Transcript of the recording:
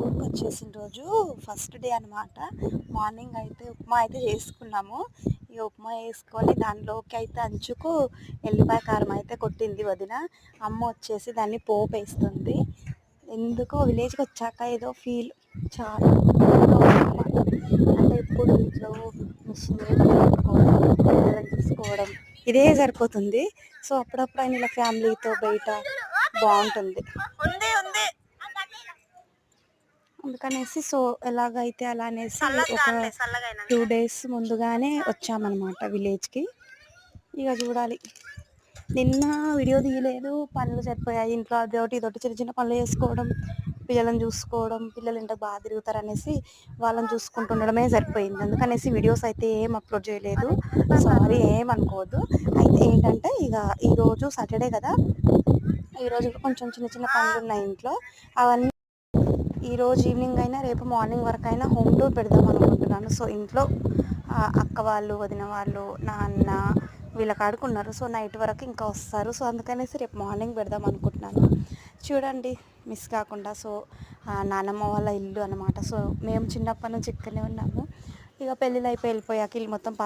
ఊరికి వచ్చేసిన రోజు ఫస్ట్ డే అనమాట. మార్నింగ్ అయితే ఉప్మా అయితే చేసుకున్నాము. ఇక ఉప్మా వేసుకొని దానిలోకి అయితే అంచుకు ఎల్లిపాయ కారం అయితే కొట్టింది వదిన. అమ్మ వచ్చేసి దాన్ని పోపు వేస్తుంది. ఎందుకో విలేజ్కి వచ్చాక ఏదో ఫీల్ చాలా అనమాట. అంటే ఎప్పుడు ఇంట్లో మిషన్ కొట్టుకోవడం, పిల్లలను చూసుకోవడం ఇదే సరిపోతుంది. సో అప్పుడప్పుడు ఆయన ఇలా ఫ్యామిలీతో బయట బాగుంటుంది. అందుకనేసి సో ఎలాగైతే అలా అనేసి ఒక 2 days ముందుగానే వచ్చామన్నమాట విలేజ్కి. ఇక చూడాలి, నిన్న వీడియో తీయలేదు, పనులు సరిపోయాయి ఇంట్లో. అదొకటి ఇదొకటి చిన్న చిన్న పనులు చేసుకోవడం, పిల్లలను చూసుకోవడం, పిల్లలు ఇంట బాగా తిరుగుతారు అనేసి వాళ్ళని చూసుకుంటుండడమే సరిపోయింది. అందుకనేసి వీడియోస్ అయితే ఏం అప్లోడ్ చేయలేదు. సారీ, ఏమనుకోవద్దు. అయితే ఏంటంటే ఇక ఈరోజు సాటర్డే కదా, ఈరోజు కొంచెం చిన్న చిన్న పనులు ఉన్నాయి ఇంట్లో. అవన్నీ ఈరోజు ఈవినింగ్ అయినా రేపు మార్నింగ్ వరకు అయినా హోమ్ టూర్ పెడదాం అనుకుంటున్నాను. సో ఇంట్లో అక్క వాళ్ళు, వదిన వాళ్ళు, నాన్న వీళ్ళ కాడుకున్నారు. సో నైట్ వరకు ఇంకా వస్తారు. సో అందుకనేసి రేపు మార్నింగ్ పెడదాం అనుకుంటున్నాను. చూడండి మిస్ కాకుండా. సో నానమ్మ వాళ్ళ ఇల్లు అనమాట. సో మేము చిన్నప్పటి నుంచి ఇక్కడనే ఉన్నాము. ఇక పెళ్ళిళ్ళు అయిపోయి వెళ్ళిపోయాక ఇల్లు మొత్తం